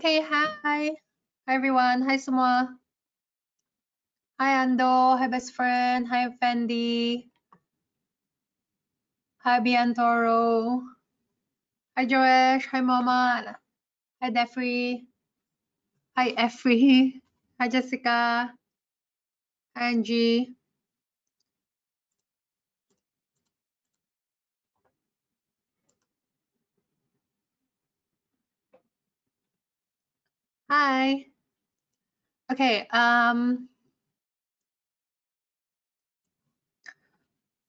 Okay, hi. Hi everyone. Hi semua. Hi Ando. Hi best friend. Hi Fendi. Hi Biantoro. Hi Joesh. Hi Mama. Hi Defree. Hi Effie. Hi Jessica. Hi Angie. Hi. Okay,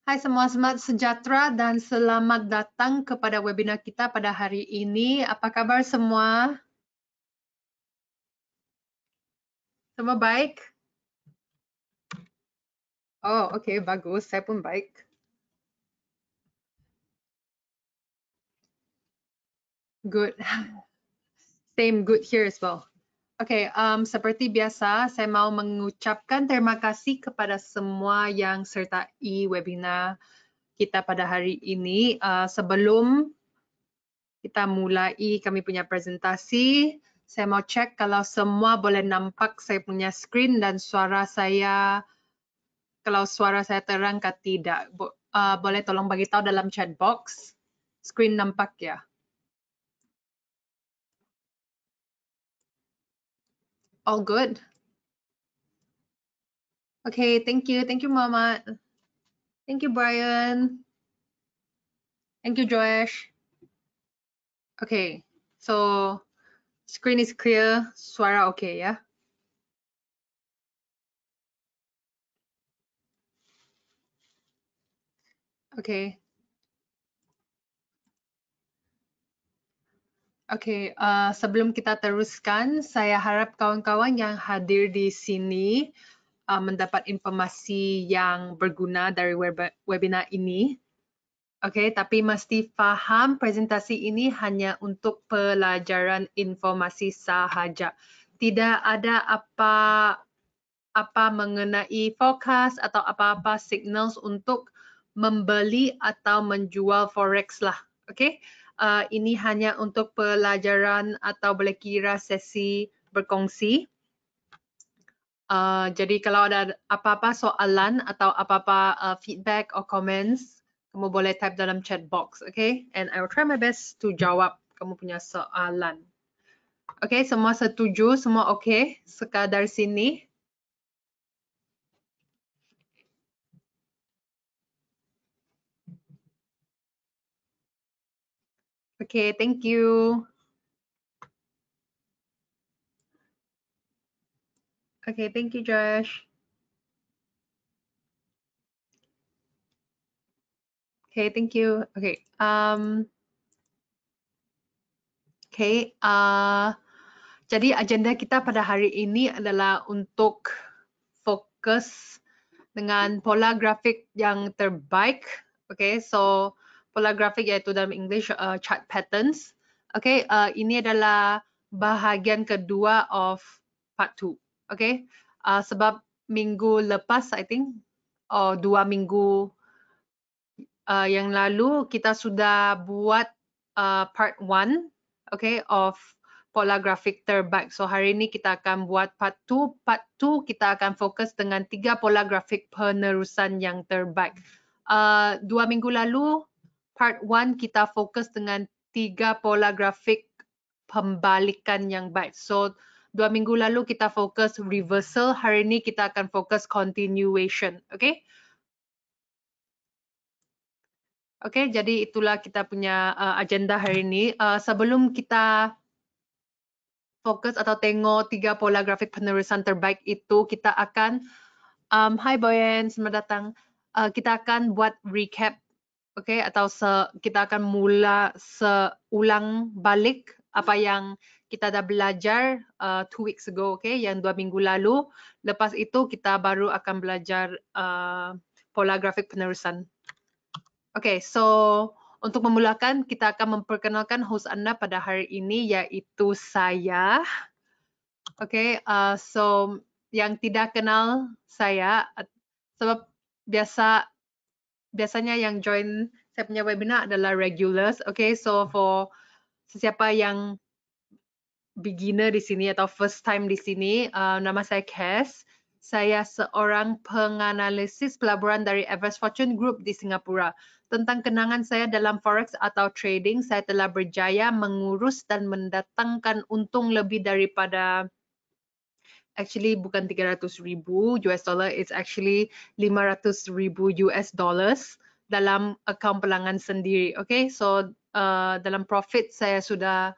hai semua, selamat sejahtera dan selamat datang kepada webinar kita pada hari ini. Apa kabar semua? Semua baik? Oh, okay, bagus. Saya pun baik. Good. Same, good here as well. Okay, seperti biasa, saya mau mengucapkan terima kasih kepada semua yang sertai webinar kita pada hari ini. Sebelum kita mulai kami punya presentasi, saya mau cek kalau semua boleh nampak saya punya screen dan suara saya, kalau suara saya terang ke tidak. Boleh tolong bagi tahu dalam chat box. Screen nampak ya? All good? Okay, thank you. Thank you, Muhammad. Thank you, Brian. Thank you, Joash. Okay, so screen is clear, suara okay ya? Okay. Okay, sebelum kita teruskan, saya harap kawan-kawan yang hadir di sini mendapat informasi yang berguna dari webinar ini. Okay, tapi mesti faham presentasi ini hanya untuk pelajaran informasi sahaja. Tidak ada apa mengenai forecast atau apa-apa signals untuk membeli atau menjual forex lah. Okay, ini hanya untuk pelajaran atau boleh kira sesi berkongsi. Jadi kalau ada apa-apa soalan atau apa-apa feedback or comments, kamu boleh type dalam chat box, okay? And I will try my best to jawab kamu punya soalan. Okay, semua setuju, semua okay sekadar sini. Okay, thank you. Okay, thank you, Josh. Okay, thank you. Okay, okay. Jadi agenda kita pada hari ini adalah untuk fokus dengan pola grafik yang terbaik. Okay, so pola grafik iaitu dalam English chart patterns. Okay, ini adalah bahagian kedua of part 2. Okay, sebab minggu lepas, I think, 2 minggu yang lalu kita sudah buat part 1, okay, of pola grafik terbaik. So hari ini kita akan buat part 2. Part 2 kita akan fokus dengan 3 pola grafik penerusan yang terbaik. 2 minggu lalu part 1 kita fokus dengan 3 pola grafik pembalikan yang baik. So 2 minggu lalu kita fokus reversal, hari ini kita akan fokus continuation, okay? Okay, jadi itulah kita punya agenda hari ini. Sebelum kita fokus atau tengok 3 pola grafik penerusan terbaik itu, kita akan, hi Boyan, selamat datang. Kita akan buat recap, okay, atau kita akan seulang balik apa yang kita dah belajar 2 weeks ago, okay, yang 2 minggu lalu. Lepas itu kita baru akan belajar pola grafik penerusan. Okay, so untuk memulakan, kita akan memperkenalkan host anda pada hari ini, yaitu saya. Okay, so yang tidak kenal saya, sebab biasanya yang join saya punya webinar adalah regulars. Okay, so for sesiapa yang beginner di sini atau first time di sini, nama saya Cass. Saya seorang penganalisis pelaburan dari Everest Fortune Group di Singapura. Tentang kenangan saya dalam forex atau trading, saya telah berjaya mengurus dan mendatangkan untung lebih daripada, actually bukan 300,000 US dollar, it's actually 500,000 US dollars dalam akaun pelanggan sendiri. Okay, so dalam profit saya sudah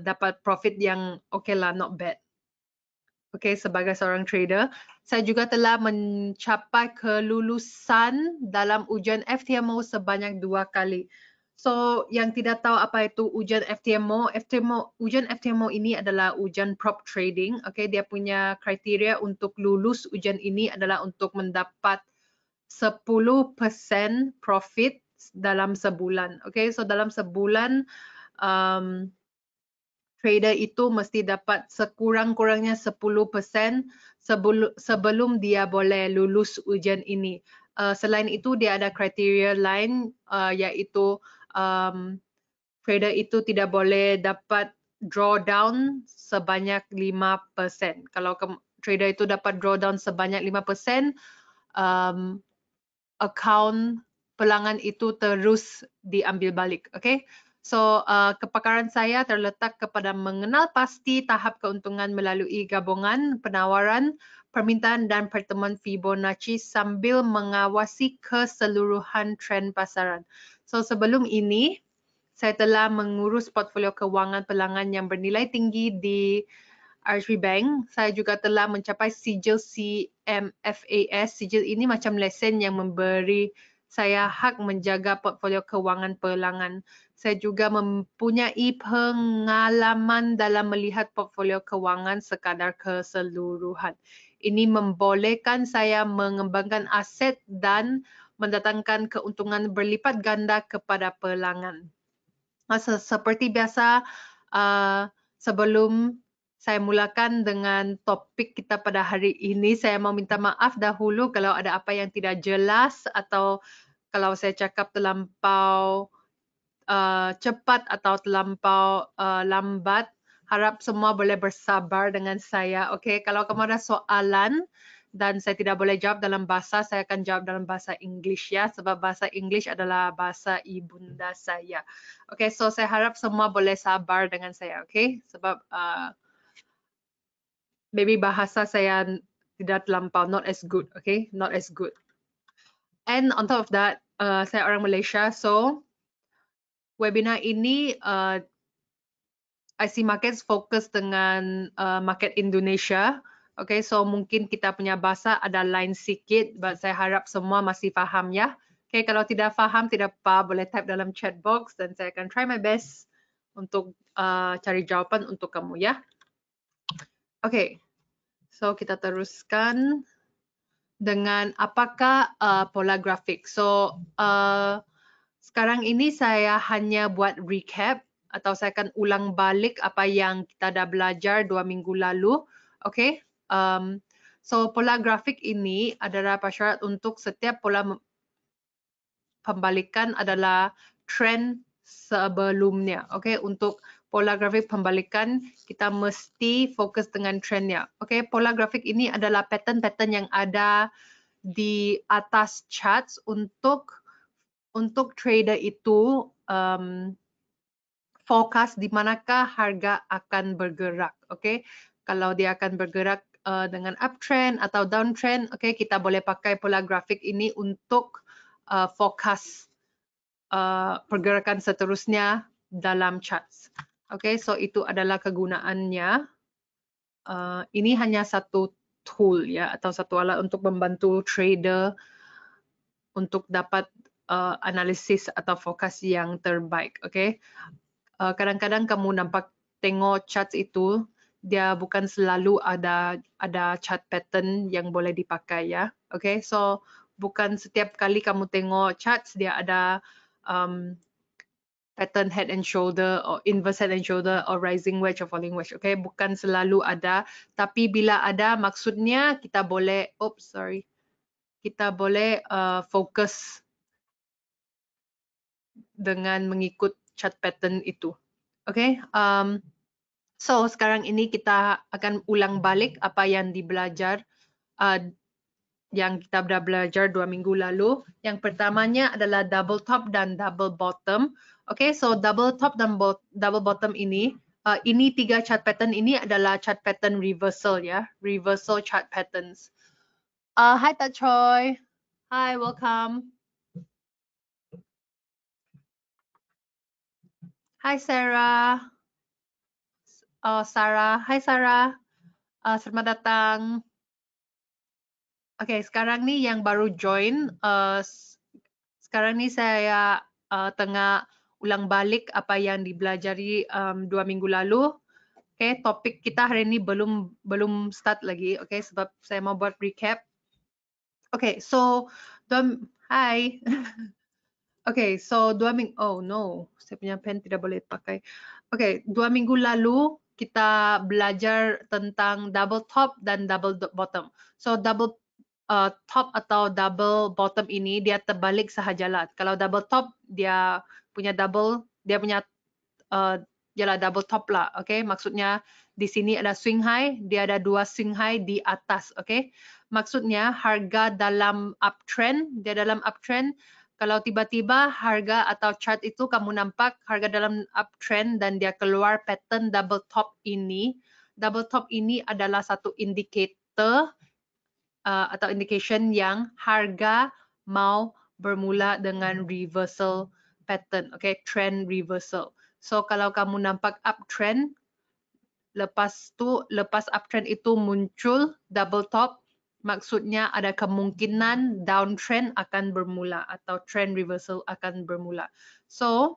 dapat profit yang okay lah, not bad. Okay, sebagai seorang trader, saya juga telah mencapai kelulusan dalam ujian FTMO sebanyak 2 kali. So, yang tidak tahu apa itu ujian FTMO, ujian FTMO ini adalah ujian prop trading. Okay, dia punya kriteria untuk lulus ujian ini adalah untuk mendapat 10% profit dalam sebulan. Okay, so dalam sebulan, trader itu mesti dapat sekurang-kurangnya 10% sebelum dia boleh lulus ujian ini. Selain itu, dia ada kriteria lain, iaitu trader itu tidak boleh dapat drawdown sebanyak 5%. Kalau trader itu dapat drawdown sebanyak 5%, akaun pelanggan itu terus diambil balik. Okay? So, kepakaran saya terletak kepada mengenal pasti tahap keuntungan melalui gabungan penawaran, permintaan dan pertemuan Fibonacci sambil mengawasi keseluruhan trend pasaran. So, sebelum ini, saya telah mengurus portfolio kewangan pelanggan yang bernilai tinggi di RHB Bank. Saya juga telah mencapai sijil CMFAS. Sijil ini macam lesen yang memberi saya hak menjaga portfolio kewangan pelanggan. Saya juga mempunyai pengalaman dalam melihat portfolio kewangan sekadar keseluruhan. Ini membolehkan saya mengembangkan aset dan mendatangkan keuntungan berlipat ganda kepada pelanggan. Seperti biasa, sebelum saya mulakan dengan topik kita pada hari ini, saya mau minta maaf dahulu kalau ada apa yang tidak jelas atau kalau saya cakap terlampau cepat atau terlampau lambat. Harap semua boleh bersabar dengan saya. Okay, kalau kamu ada soalan dan saya tidak boleh jawab dalam bahasa, saya akan jawab dalam bahasa English ya, sebab bahasa English adalah bahasa ibunda saya. Okay, so saya harap semua boleh sabar dengan saya. Okay, sebab maybe bahasa saya tidak terlampau, not as good. Okay, not as good. And on top of that, saya orang Malaysia, so webinar ini IC Markets fokus dengan market Indonesia. Okay, so mungkin kita punya bahasa ada lain sikit, but saya harap semua masih faham ya. Okay, kalau tidak faham, tidak apa, boleh type dalam chat box dan saya akan try my best untuk cari jawapan untuk kamu ya. Okay, so kita teruskan dengan apakah pola grafik. So, sekarang ini saya hanya buat recap atau saya akan ulang balik apa yang kita dah belajar 2 minggu lalu. Okay. So pola grafik ini adalah prasyarat untuk setiap pola pembalikan adalah trend sebelumnya. Okay. Untuk pola grafik pembalikan kita mesti fokus dengan trendnya. Okay. Pola grafik ini adalah pattern-pattern yang ada di atas charts untuk trader itu fokus di manakah harga akan bergerak. Okay, kalau dia akan bergerak dengan uptrend atau downtrend, okay, kita boleh pakai pola grafik ini untuk fokus pergerakan seterusnya dalam charts. Okay, so itu adalah kegunaannya. Ini hanya satu tool ya atau satu alat untuk membantu trader untuk dapat analisis atau fokus yang terbaik. Okay. Kadang-kadang kamu nampak tengok charts itu, dia bukan selalu ada chart pattern yang boleh dipakai ya. Okay, so bukan setiap kali kamu tengok charts dia ada pattern head and shoulder or inverse head and shoulder or rising wedge or falling wedge. Okay, bukan selalu ada, tapi bila ada maksudnya kita boleh, kita boleh fokus dengan mengikut chart pattern itu. Okay. So sekarang ini kita akan ulang balik apa yang dibelajar yang kita dah belajar 2 minggu lalu. Yang pertamanya adalah double top dan double bottom. Okay, so double top dan double bottom ini 3 chart pattern ini adalah chart pattern reversal ya, reversal chart patterns. Hi Tak Choi. Hi, welcome. Hi Sarah. Sarah. Hi Sarah. Selamat datang. Okay, sekarang ni yang baru join. Sekarang ni saya tengah ulang balik apa yang dibelajari 2 minggu lalu. Okay, topik kita hari ini belum start lagi. Okay, sebab saya mau buat recap. Okay, so hi. Okay, so 2 minggu. Oh no, saya punya pen tidak boleh pakai. Okay, 2 minggu lalu kita belajar tentang double top dan double bottom. So double top atau double bottom ini dia terbalik sahajalah. Kalau double top dia punya double, dia punya ialah double top lah. Okay, maksudnya di sini ada swing high, dia ada 2 swing high di atas. Okay, maksudnya harga dalam uptrend, dia dalam uptrend. Kalau tiba-tiba harga atau chart itu kamu nampak harga dalam uptrend dan dia keluar pattern double top ini adalah satu indikator atau indication yang harga mau bermula dengan reversal pattern, okay, trend reversal. So kalau kamu nampak uptrend, lepas uptrend itu muncul double top, maksudnya ada kemungkinan downtrend akan bermula atau trend reversal akan bermula. So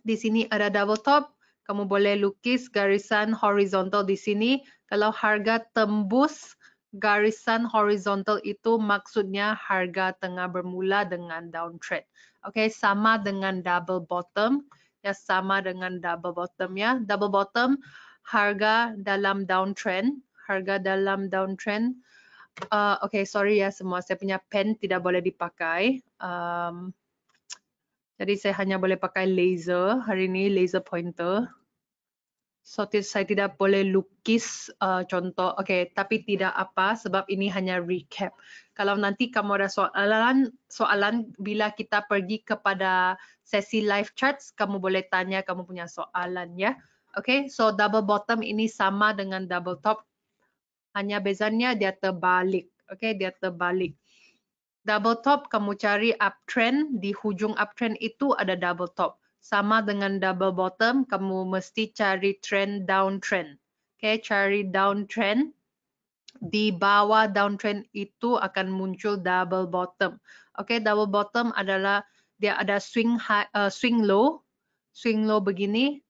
di sini ada double top, kamu boleh lukis garisan horizontal di sini. Kalau harga tembus garisan horizontal itu maksudnya harga tengah bermula dengan downtrend. Okay, sama dengan double bottom. Ya, sama dengan double bottom ya. Double bottom harga dalam downtrend, okay, sorry ya semua, saya punya pen tidak boleh dipakai. Jadi saya hanya boleh pakai laser hari ini, laser pointer. So saya tidak boleh lukis contoh. Okay, tapi tidak apa sebab ini hanya recap. Kalau nanti kamu ada soalan bila kita pergi kepada sesi live charts, kamu boleh tanya kamu punya soalan ya. Okay, so double bottom ini sama dengan double top. Hanya bezanya dia terbalik. Okay, dia terbalik. Double top kamu cari uptrend, di hujung uptrend itu ada double top. Sama dengan double bottom, kamu mesti cari trend downtrend. Okay, cari downtrend. Di bawah downtrend itu akan muncul double bottom. Okay, double bottom adalah dia ada swing low begini.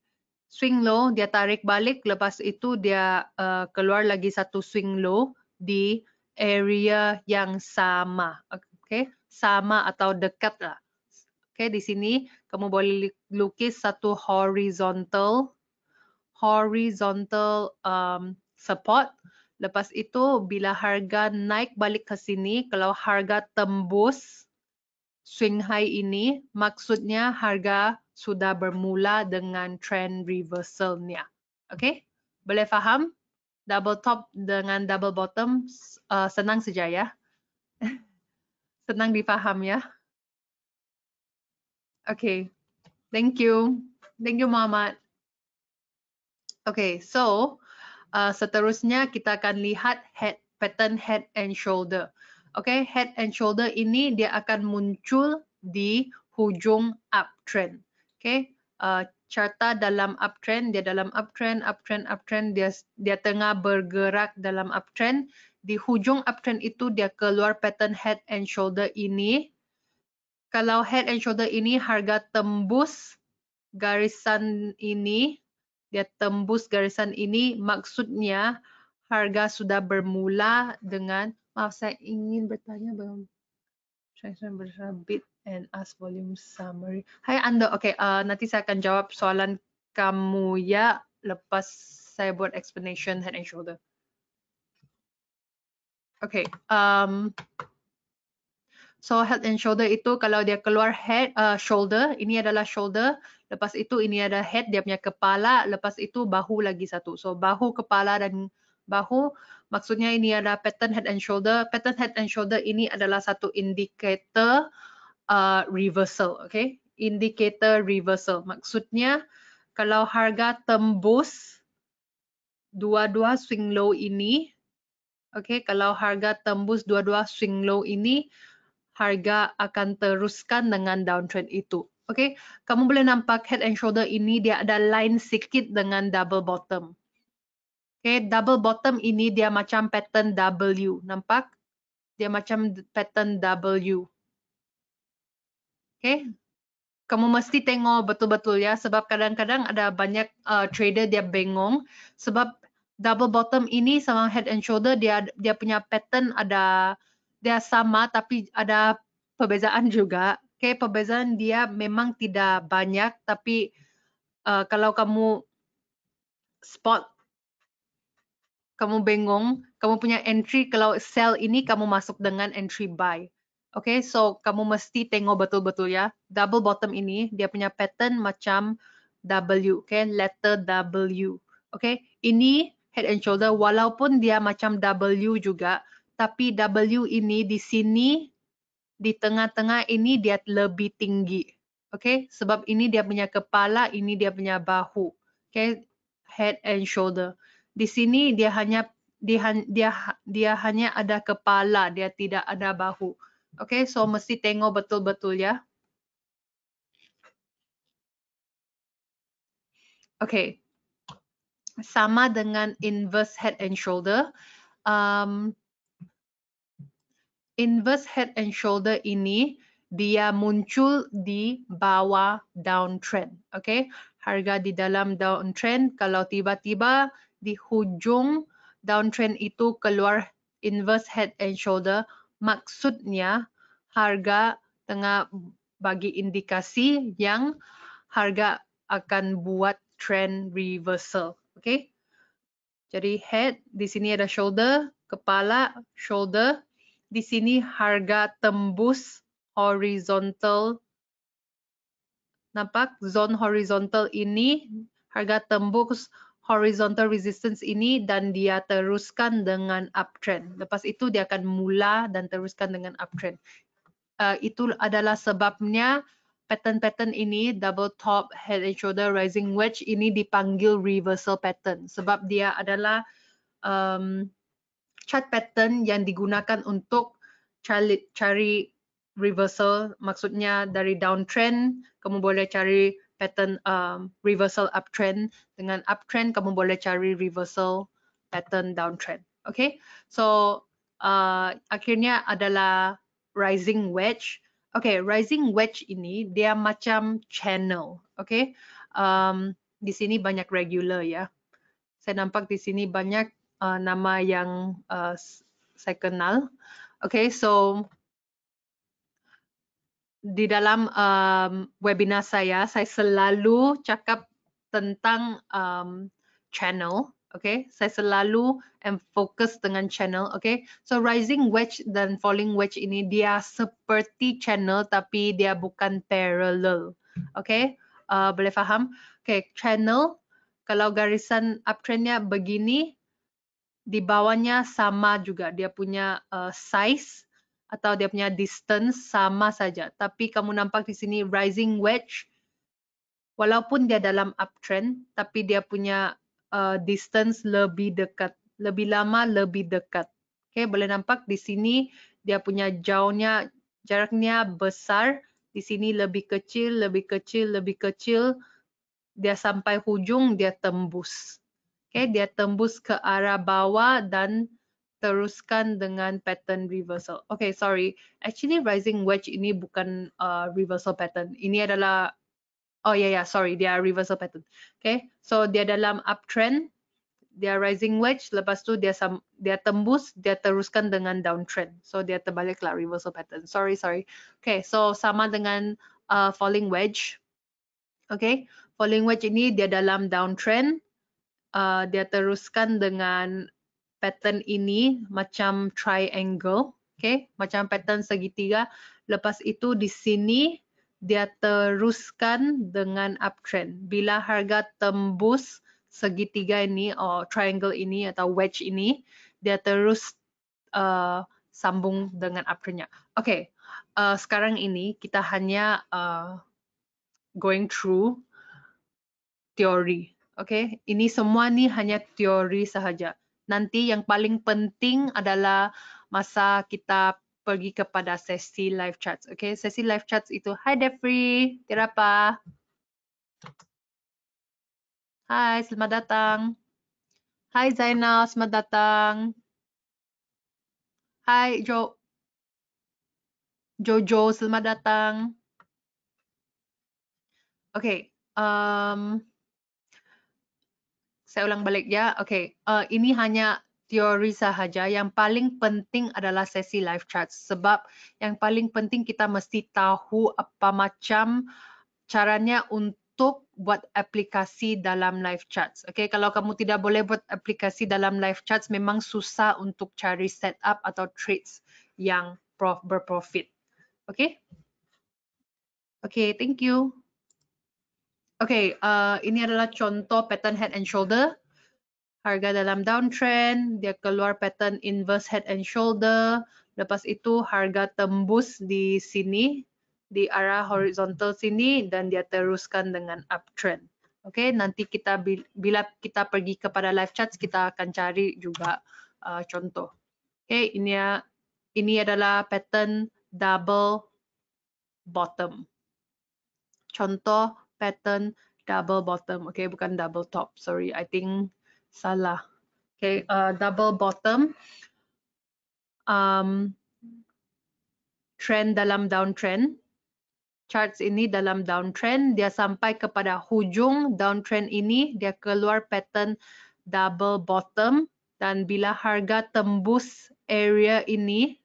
Swing low dia tarik balik, lepas itu dia keluar lagi satu swing low di area yang sama. Okay, sama atau dekat lah. Okay, di sini kamu boleh lukis satu horizontal support. Lepas itu bila harga naik balik ke sini, kalau harga tembus swing high ini, maksudnya harga sudah bermula dengan trend reversalnya. Okay, boleh faham? Double top dengan double bottom senang saja ya. Senang difaham ya. Okay, thank you. Thank you Muhammad. Okay, so seterusnya kita akan lihat pattern head and shoulder. Okay, head and shoulder ini dia akan muncul di hujung uptrend. Okay, carta dalam uptrend, dia dalam uptrend, dia tengah bergerak dalam uptrend. Di hujung uptrend itu dia keluar pattern head and shoulder ini. Kalau head and shoulder ini harga tembus garisan ini, dia tembus garisan ini, maksudnya harga sudah bermula dengan, maaf saya ingin bertanya belum, berbit and ask volume summary. Hai Anda, okay, nanti saya akan jawab soalan kamu ya lepas saya buat explanation head and shoulder. Okay, So head and shoulder itu kalau dia keluar head, shoulder, ini adalah shoulder. Lepas itu ini ada head, dia punya kepala. Lepas itu bahu lagi satu. So bahu, kepala dan bahu. Maksudnya ini ada pattern head and shoulder. Pattern head and shoulder ini adalah satu indikator reversal. Okay, indikator reversal. Maksudnya kalau harga tembus dua-dua swing low ini, okay, kalau harga tembus dua-dua swing low ini, harga akan teruskan dengan downtrend itu. Okay, kamu boleh nampak head and shoulder ini dia ada line sikit dengan double bottom. Okay, double bottom ini dia macam pattern W. Nampak? Dia macam pattern W. Okay, kamu mesti tengok betul-betul ya, sebab kadang-kadang ada banyak trader dia bengong sebab double bottom ini sama head and shoulder dia punya pattern ada dia sama tapi ada perbezaan juga. Okay, perbezaan dia memang tidak banyak tapi kalau kamu spot, kamu bengong, kamu punya entry kalau sell ini kamu masuk dengan entry buy. Okay, so kamu mesti tengok betul-betul ya. Double bottom ini dia punya pattern macam W, okay, letter W. Okay, ini head and shoulder walaupun dia macam W juga, tapi W ini di sini di tengah-tengah ini dia lebih tinggi. Okay, sebab ini dia punya kepala, ini dia punya bahu. Okay, head and shoulder. Di sini dia hanya ada kepala, dia tidak ada bahu. Okay, so mesti tengok betul-betul ya. Okay, sama dengan inverse head and shoulder. Inverse head and shoulder ini dia muncul di bawah downtrend. Okay, harga di dalam downtrend, kalau tiba-tiba di hujung downtrend itu keluar inverse head and shoulder, maksudnya harga tengah bagi indikasi yang harga akan buat trend reversal. Okay, jadi head, di sini ada shoulder, kepala, shoulder. Di sini harga tembus horizontal. Nampak zone horizontal ini, harga tembus horizontal resistance ini dan dia teruskan dengan uptrend. Lepas itu dia akan mula dan teruskan dengan uptrend. Itu adalah sebabnya pattern-pattern ini, double top, head and shoulder, rising wedge ini dipanggil reversal pattern. Sebab dia adalah chart pattern yang digunakan untuk cari reversal. Maksudnya dari downtrend, kamu boleh cari pattern reversal uptrend. Dengan uptrend, kamu boleh cari reversal pattern downtrend. Okay, so akhirnya adalah rising wedge. Okay, rising wedge ini dia macam channel. Okay, di sini banyak regular ya. Saya nampak di sini banyak nama yang saya kenal. Okay, so di dalam webinar saya selalu cakap tentang channel. Okay, saya selalu fokus dengan channel. Okay, so rising wedge dan falling wedge ini dia seperti channel tapi dia bukan parallel. Okay, boleh faham? Okay, channel kalau garisan uptrendnya begini, di bawahnya sama juga dia punya size atau dia punya distance sama saja. Tapi kamu nampak di sini rising wedge, walaupun dia dalam uptrend, tapi dia punya distance lebih dekat, lebih lama, lebih dekat. Okay, boleh nampak di sini dia punya jauhnya, jaraknya besar. Di sini lebih kecil, lebih kecil, lebih kecil. Dia sampai hujung, dia tembus. Okay, dia tembus ke arah bawah dan teruskan dengan pattern reversal. Okay, sorry. Actually, rising wedge ini bukan reversal pattern. Ini adalah, oh yeah, sorry, dia reversal pattern. Okay, so dia dalam uptrend, dia rising wedge, lepas tu dia tembus, dia teruskan dengan downtrend. So dia terbaliklah reversal pattern. Sorry. Okay, so sama dengan falling wedge. Okay, falling wedge ini dia dalam downtrend. Dia teruskan dengan pattern ini macam triangle. Okay, macam pattern segitiga. Lepas itu di sini dia teruskan dengan uptrend. Bila harga tembus segitiga ini atau triangle ini atau wedge ini, dia terus sambung dengan uptrendnya. Okay, sekarang ini kita hanya going through teori. Okay, ini semua ni hanya teori sahaja. Nanti yang paling penting adalah masa kita pergi kepada sesi live charts. Okay, sesi live charts itu. Hi Defri, tira apa? Hai, selamat datang. Hai Zainal, selamat datang. Hai Jojo, selamat datang. Okay, saya ulang balik ya. Okay, ini hanya teori sahaja. Yang paling penting adalah sesi live charts. Sebab yang paling penting kita mesti tahu apa macam caranya untuk buat aplikasi dalam live charts. Okay, kalau kamu tidak boleh buat aplikasi dalam live charts, memang susah untuk cari setup atau trades yang berprofit. Okay? Okay, thank you. Okay, ini adalah contoh pattern head and shoulder. Harga dalam downtrend, dia keluar pattern inverse head and shoulder. Lepas itu harga tembus di sini, di arah horizontal sini, dan dia teruskan dengan uptrend. Okay, nanti kita bila kita pergi kepada live charts, kita akan cari juga contoh. Okay, ini adalah pattern double bottom. Contoh pattern double bottom. Okay, bukan double top. Sorry, I think salah. Okay, double bottom. Trend dalam downtrend. Charts ini dalam downtrend. Dia sampai kepada hujung downtrend ini. Dia keluar pattern double bottom. Dan bila harga tembus area ini,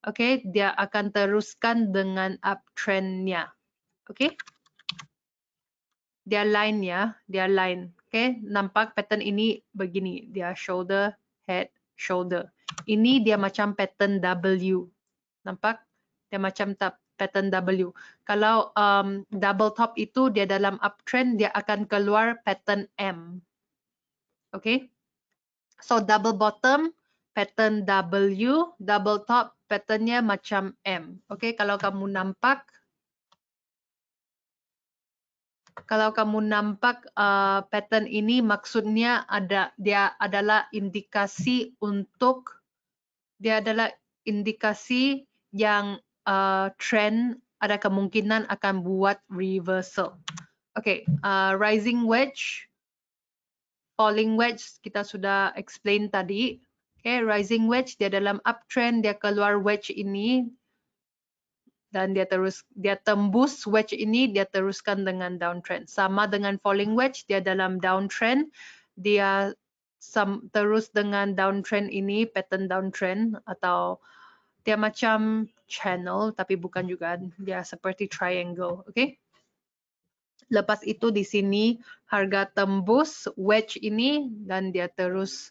okay, dia akan teruskan dengan uptrendnya. Okay. Dia line ya, dia line. Okay, nampak pattern ini begini. Dia shoulder, head, shoulder. Ini dia macam pattern W. Nampak? Dia macam pattern W. Kalau double top itu dia dalam uptrend, dia akan keluar pattern M. Okay. So double bottom, pattern W, double top, patternnya macam M. Okay, kalau kamu nampak, pattern ini maksudnya dia adalah indikasi yang trend ada kemungkinan akan buat reversal. Okay, rising wedge, falling wedge kita sudah explain tadi. Okay, rising wedge dia dalam uptrend, dia keluar wedge ini dan dia tembus wedge ini, dia teruskan dengan downtrend. Sama dengan falling wedge, dia dalam downtrend, dia terus dengan downtrend ini, pattern downtrend, atau dia macam channel tapi bukan juga, dia seperti triangle. Okay. Lepas itu di sini harga tembus wedge ini dan dia terus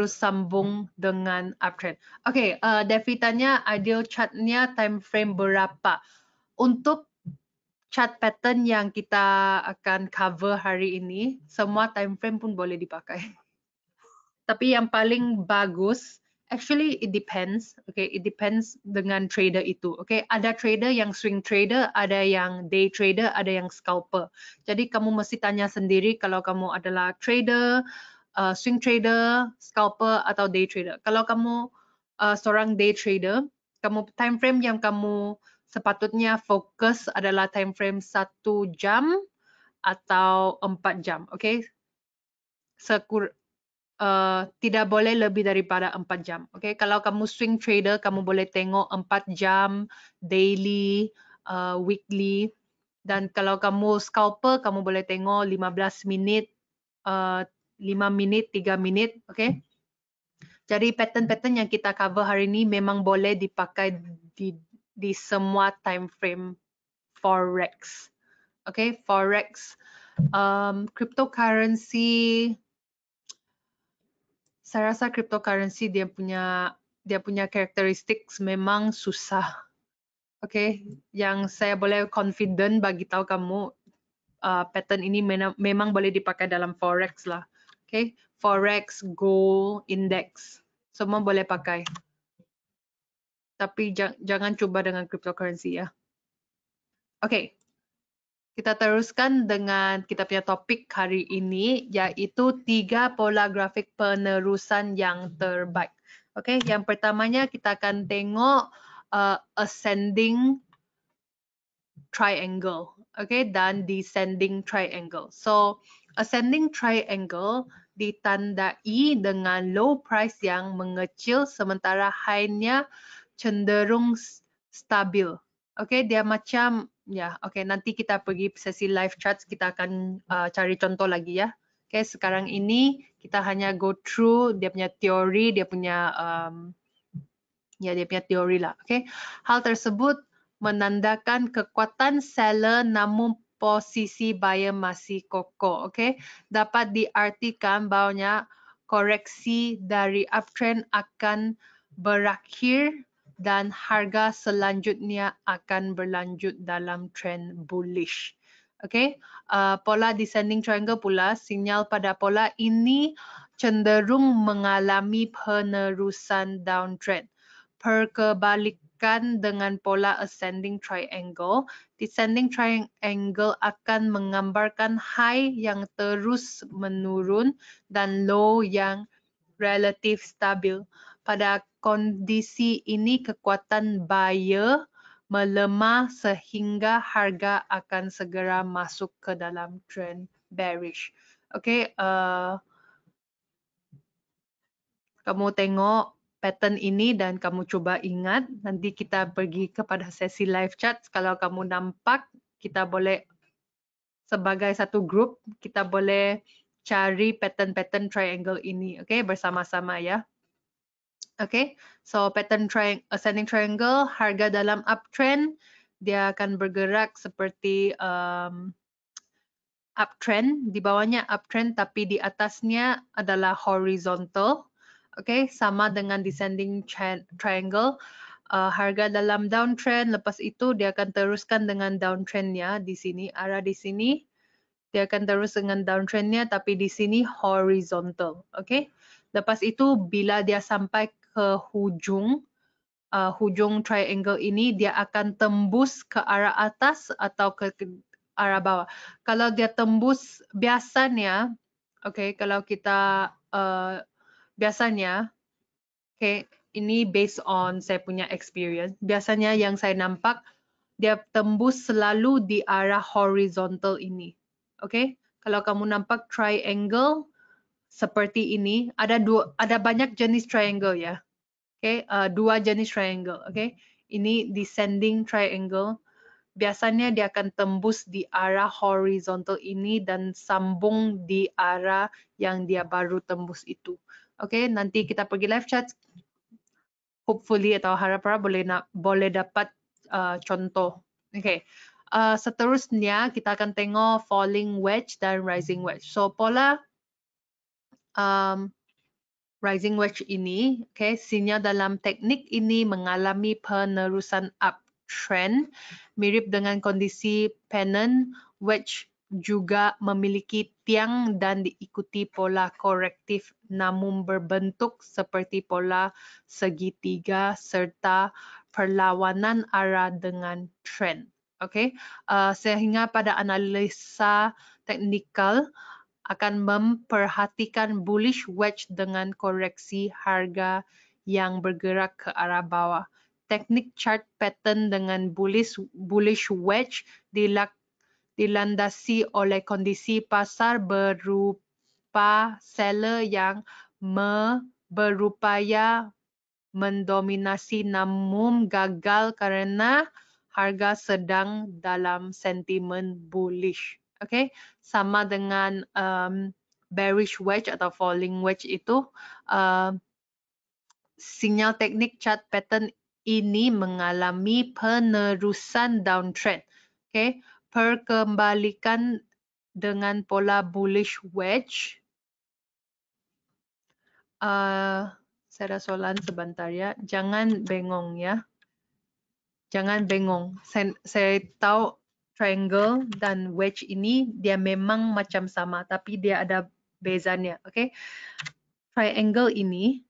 sambung dengan uptrend. Okay, Devi tanya ideal chartnya time frame berapa? Untuk chart pattern yang kita akan cover hari ini, semua time frame pun boleh dipakai. Tapi yang paling bagus, actually it depends. Okay, it depends dengan trader itu. Okay, ada trader yang swing trader, ada yang day trader, ada yang scalper. Jadi kamu mesti tanya sendiri kalau kamu adalah trader, swing trader, scalper atau day trader. Kalau kamu seorang day trader, time frame yang kamu sepatutnya fokus adalah time frame 1 jam atau 4 jam. Okay, tidak boleh lebih daripada 4 jam. Okay, kalau kamu swing trader, kamu boleh tengok 4 jam daily, weekly. Dan kalau kamu scalper, kamu boleh tengok 15 minit, 5 minit, 3 minit. Okay. Jadi pattern-pattern yang kita cover hari ini memang boleh dipakai di semua time frame forex. Okay, forex, cryptocurrency. Saya rasa cryptocurrency dia punya karakteristik memang susah. Okay, yang saya boleh confident bagi tahu kamu pattern ini memang boleh dipakai dalam forex lah. Okay, forex, gold, index, semua boleh pakai. Tapi jangan cuba dengan cryptocurrency ya. Okay, kita teruskan dengan kita punya topik hari ini, iaitu 3 pola grafik penerusan yang terbaik. Okay, yang pertamanya kita akan tengok ascending triangle, okay, dan descending triangle. So, ascending triangle ditandai dengan low price yang mengecil sementara high-nya cenderung stabil. Okay, dia macam ya, okay, nanti kita pergi sesi live charts, kita akan cari contoh lagi ya. Okay, sekarang ini kita hanya go through dia punya teori, dia punya teori lah. Okay, hal tersebut menandakan kekuatan seller namun posisi buyer masih kokoh. Okay, dapat diartikan bahawanya koreksi dari uptrend akan berakhir dan harga selanjutnya akan berlanjut dalam trend bullish. Okay, pola descending triangle pula, sinyal pada pola ini cenderung mengalami penerusan downtrend. Perkebalikan dengan pola ascending triangle, descending triangle akan menggambarkan high yang terus menurun dan low yang relatif stabil. Pada kondisi ini, kekuatan buyer melemah sehingga harga akan segera masuk ke dalam trend bearish. Okay, kamu tengok pattern ini dan kamu cuba ingat. Nanti kita pergi kepada sesi live chat. Kalau kamu nampak, kita boleh sebagai satu grup, kita boleh cari pattern-pattern triangle ini, okay, bersama-sama ya. Okay, so pattern ascending triangle, harga dalam uptrend, dia akan bergerak seperti uptrend, di bawahnya uptrend tapi di atasnya adalah horizontal. Okay, sama dengan descending triangle, harga dalam downtrend, lepas itu dia akan teruskan dengan downtrendnya di sini, arah di sini, dia akan terus dengan downtrendnya tapi di sini horizontal. Okay, lepas itu bila dia sampai ke hujung triangle ini, dia akan tembus ke arah atas atau ke arah bawah. Kalau dia tembus biasanya, okay, kalau kita biasanya, okay, ini based on saya punya experience, biasanya yang saya nampak dia tembus selalu di arah horizontal ini. Okay, kalau kamu nampak triangle seperti ini, ada banyak jenis triangle ya. Okay, 2 jenis triangle. Okay, ini descending triangle. Biasanya dia akan tembus di arah horizontal ini dan sambung di arah yang dia baru tembus itu. Okay, nanti kita pergi live chat. Hopefully atau harap-harap boleh dapat contoh. Okay, seterusnya kita akan tengok falling wedge dan rising wedge. So pola rising wedge ini, okay, sinyal dalam teknik ini mengalami penerusan uptrend mirip dengan kondisi pennant wedge juga memiliki tiang dan diikuti pola korektif namun berbentuk seperti pola segitiga serta perlawanan arah dengan trend. Okay, sehingga pada analisa teknikal akan memperhatikan bullish wedge dengan koreksi harga yang bergerak ke arah bawah. Teknik chart pattern dengan bullish wedge dilandasi oleh kondisi pasar berupa seller yang berupaya mendominasi namun gagal karena harga sedang dalam sentimen bullish. Okay, sama dengan bearish wedge atau falling wedge itu, sinyal teknik chart pattern ini mengalami penerusan downtrend. Okay, perkembalikan dengan pola bullish wedge. saya ada soalan sebentar ya. Jangan bengong ya. Jangan bengong. Saya tahu triangle dan wedge ini dia memang macam sama, tapi dia ada bezanya. Okay? Triangle ini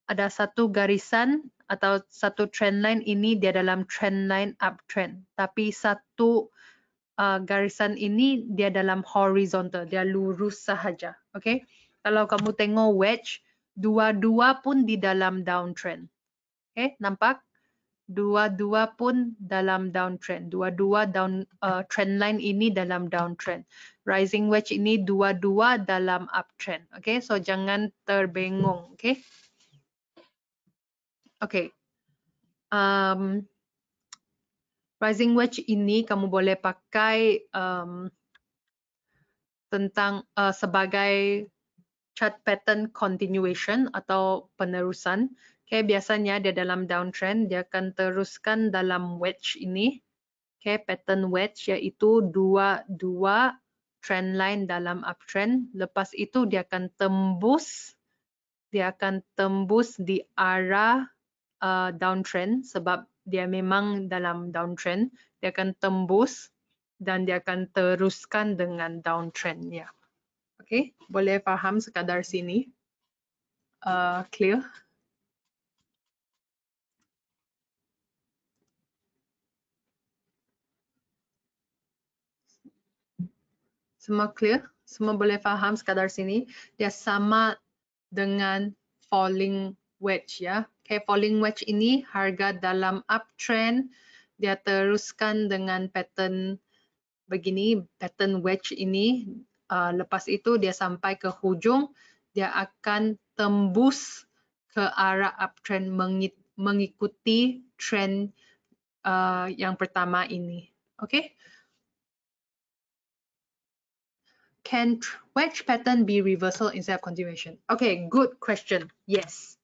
ada satu garisan atau satu trend line ini dia dalam trend line uptrend. Tapi satu garisan ini dia dalam horizontal, dia lurus sahaja. Okay? Kalau kamu tengok wedge, dua-dua pun di dalam downtrend. Okay? Nampak? Dua-dua pun dalam downtrend. Dua-dua trend line ini dalam downtrend. Rising wedge ini dua-dua dalam uptrend. Okay? So jangan terbengong. Okay? Okay. Rising wedge ini kamu boleh pakai tentang sebagai chart pattern continuation atau penerusan. Okay, biasanya dia dalam downtrend, dia akan teruskan dalam wedge ini. Okay, pattern wedge iaitu dua trend line dalam uptrend. Lepas itu dia akan tembus di arah downtrend sebab dia memang dalam downtrend. Dia akan tembus dan dia akan teruskan dengan downtrendnya. Okay, boleh faham sekadar sini? Clear? Semua clear? Semua boleh faham sekadar sini? Dia sama dengan falling wedge ya. Okay, falling wedge ini harga dalam uptrend, dia teruskan dengan pattern begini, pattern wedge ini. Lepas itu dia sampai ke hujung, dia akan tembus ke arah uptrend mengikuti trend yang pertama ini. Okay? Can wedge pattern be reversal instead of continuation? Okay, good question. Yes.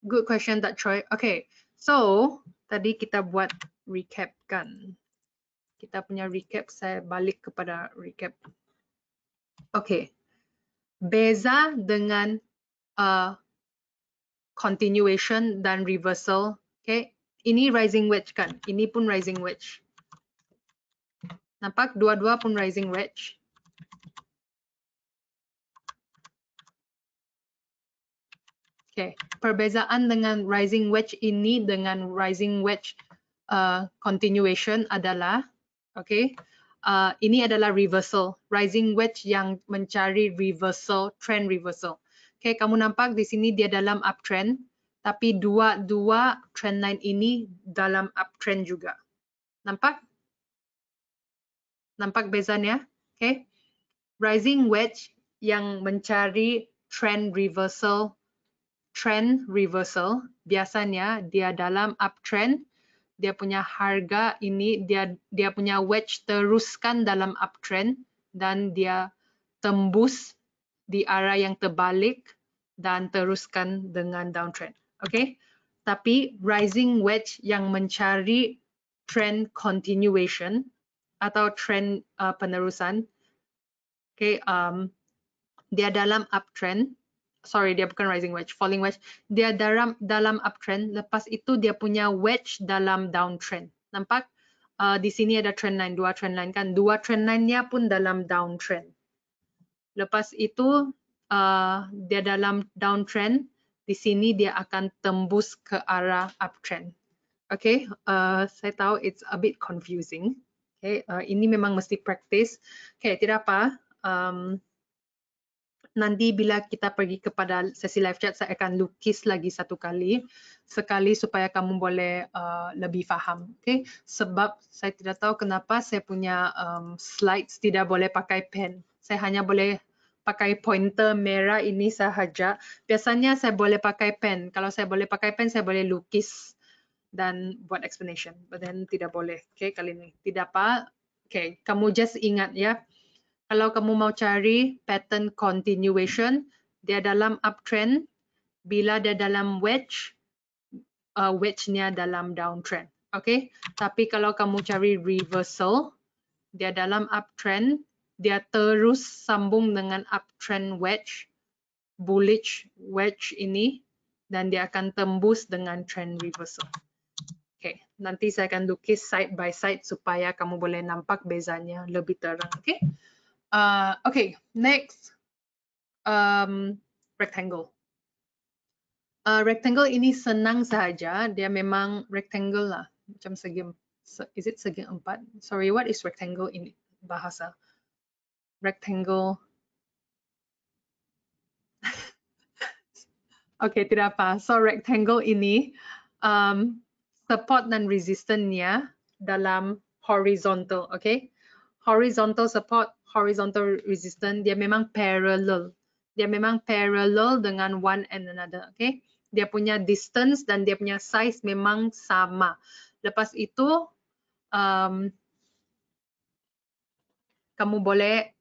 Good question, Dr. Choi. Okay, so tadi kita buat recap kan. Kita punya recap, saya balik kepada recap. Okay, beza dengan continuation dan reversal. Okay, ini rising wedge kan, ini pun rising wedge. Nampak dua-dua pun rising wedge. Okay, perbezaan dengan rising wedge ini dengan rising wedge continuation adalah, okay, ini adalah reversal. Rising wedge yang mencari reversal, trend reversal. Okay, kamu nampak di sini dia dalam uptrend, tapi dua trend line ini dalam uptrend juga. Nampak? Nampak bezanya? Okay, rising wedge yang mencari trend reversal biasanya dia dalam uptrend, dia punya harga ini dia punya wedge teruskan dalam uptrend dan dia tembus di arah yang terbalik dan teruskan dengan downtrend. Okay? Tapi rising wedge yang mencari trend continuation atau trend penerusan, okay, dia dalam uptrend. Sorry, dia bukan rising wedge, falling wedge. Dia dalam uptrend, lepas itu dia punya wedge dalam downtrend. Nampak? Di sini ada trend line, dua trend line kan. Dua trend line-nya pun dalam downtrend. Lepas itu dia dalam downtrend, di sini dia akan tembus ke arah uptrend. Okay, saya tahu it's a bit confusing. Okay, ini memang mesti practice. Okay, tidak apa. Nanti bila kita pergi kepada sesi live chat, saya akan lukis lagi sekali supaya kamu boleh lebih faham. Okay? Sebab saya tidak tahu kenapa saya punya slides tidak boleh pakai pen. Saya hanya boleh pakai pointer merah ini sahaja. Biasanya saya boleh pakai pen. Kalau saya boleh pakai pen, saya boleh lukis dan buat explanation. But then tidak boleh. Okay, kali ini tidak apa. Okay, kamu just ingat ya. Kalau kamu mau cari pattern continuation, dia dalam uptrend. Bila dia dalam wedge, wedge-nya dalam downtrend. Okay? Tapi kalau kamu cari reversal, dia dalam uptrend, dia terus sambung dengan uptrend wedge. bullish wedge ini dan dia akan tembus dengan trend reversal. Okay, nanti saya akan lukis side by side supaya kamu boleh nampak bezanya lebih terang. Okay, okay, next rectangle. Rectangle ini senang saja, dia memang rectangle lah, macam segi, is it segi 4? Sorry, what is rectangle ini bahasa? Rectangle. Okay, tidak apa. So rectangle ini support dan resistance-nya dalam horizontal, okay? Horizontal support, horizontal resistance, dia memang parallel. Dia memang parallel dengan one and another, okay? Dia punya distance dan dia punya size memang sama. Lepas itu, kamu boleh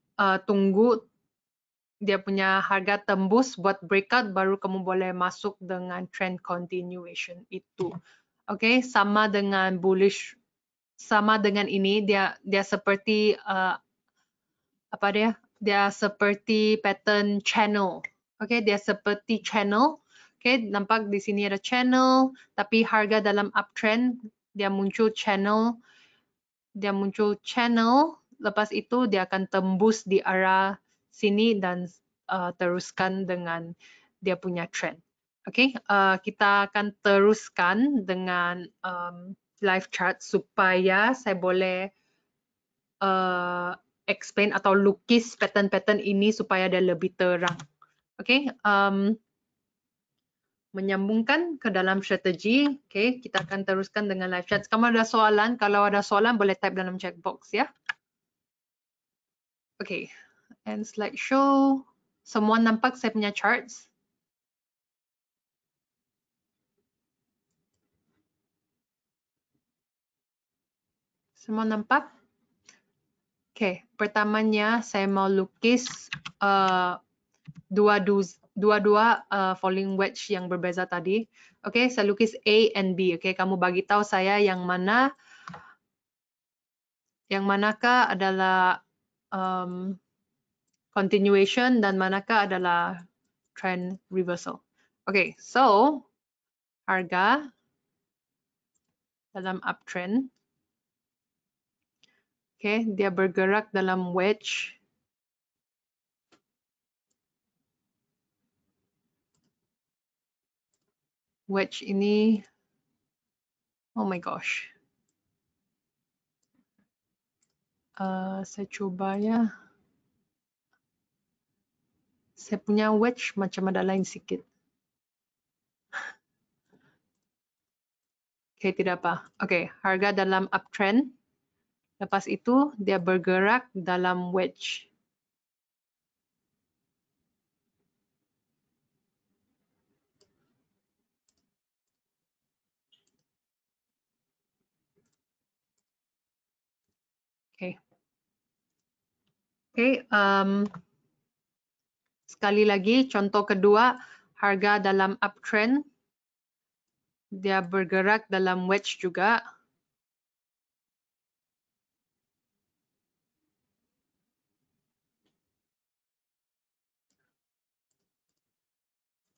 tunggu dia punya harga tembus buat breakout, baru kamu boleh masuk dengan trend continuation itu. Okay, sama dengan bullish, sama dengan ini, dia seperti apa dia? Dia seperti pattern channel. Okay, dia seperti channel. Okay, nampak di sini ada channel, tapi harga dalam uptrend dia muncul channel, lepas itu dia akan tembus di arah sini dan teruskan dengan dia punya trend. Okay, kita akan teruskan dengan live chart supaya saya boleh explain atau lukis pattern-pattern ini supaya dia lebih terang. Okay, menyambungkan ke dalam strategi. Okay, kita akan teruskan dengan live chat. Kamu ada soalan? Kalau ada soalan boleh type dalam chat box ya. Okay, and slideshow. Semua nampak saya punya charts? Semua nampak? Okay, pertamanya saya mau lukis dua-dua falling wedge yang berbeza tadi. Okay, saya lukis A and B. Okay, kamu bagi tahu saya yang manakah adalah continuation dan manakah adalah trend reversal. Okay, so harga dalam uptrend, okay, dia bergerak dalam wedge. Wedge ini, oh my gosh. Saya coba ya. Saya punya wedge macam ada lain sikit. Okay, tidak apa. Okay, harga dalam uptrend. Lepas itu, dia bergerak dalam wedge. Okay. Okay, sekali lagi, contoh kedua, harga dalam uptrend. Dia bergerak dalam wedge juga.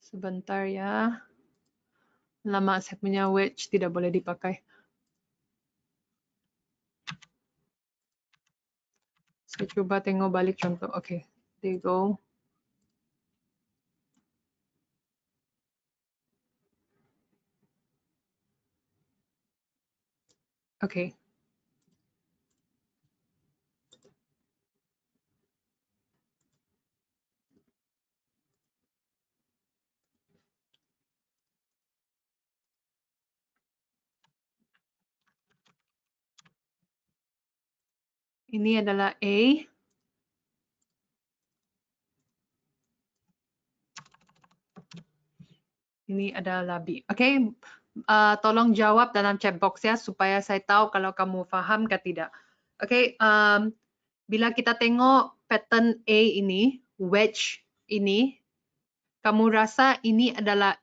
Sebentar ya. Lama saya punya wedge tidak boleh dipakai. Saya coba tengok balik contoh. Okay, there you go. Okay. Ini adalah A. Ini adalah B. Okay, tolong jawab dalam chat box ya supaya saya tahu kalau kamu faham ke tidak. Okay, bila kita tengok pattern A ini, wedge ini, kamu rasa ini adalah,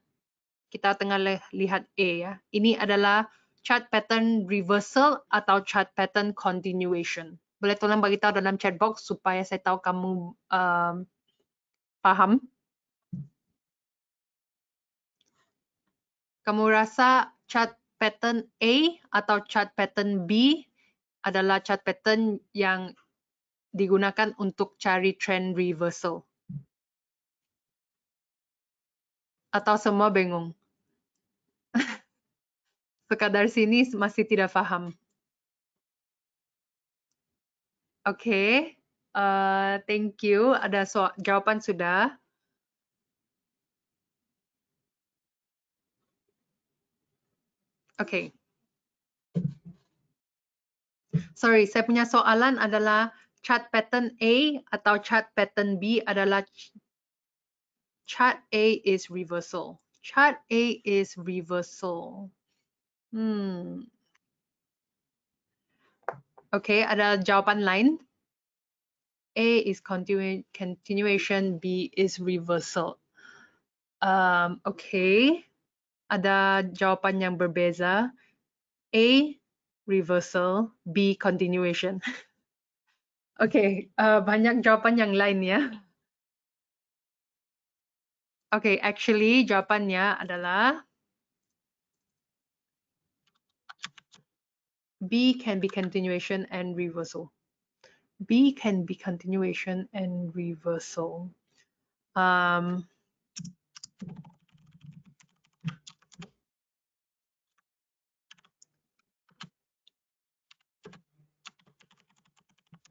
kita tengah lihat A ya, ini adalah chart pattern reversal atau chart pattern continuation? Boleh tolong beritahu dalam chat box supaya saya tahu kamu paham? Kamu rasa chart pattern A atau chart pattern B adalah chart pattern yang digunakan untuk cari trend reversal? Atau semua bingung? Sekadar sini masih tidak faham. Oke, thank you. Ada jawapan sudah. Oke. Sorry, saya punya soalan adalah chart pattern A atau chart pattern B adalah chart A is reversal. Chart A is reversal. Oke, ada jawapan lain? A is continuation, B is reversal. Oke, ada jawapan yang berbeza. A reversal, B continuation. Oke, banyak jawapan yang lain ya. Oke, actually jawapannya adalah B can be continuation and reversal. B can be continuation and reversal.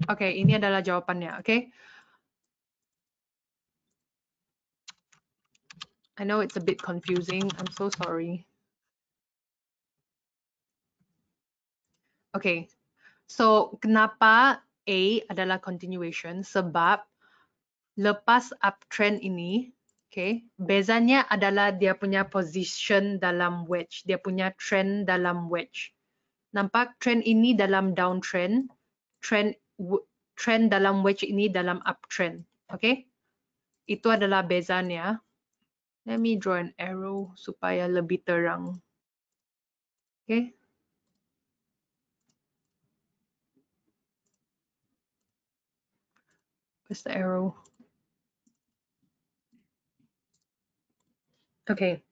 Oke, ini adalah jawapannya. Oke. I know it's a bit confusing. I'm so sorry. Okay, so kenapa A adalah continuation? Sebab lepas uptrend ini, okay, bezanya adalah dia punya position dalam wedge, dia punya trend dalam wedge. Nampak trend ini dalam downtrend, trend dalam wedge ini dalam uptrend, okay? Itu adalah bezanya. Let me draw an arrow supaya lebih terang. Okay. Where's the arrow? Okay.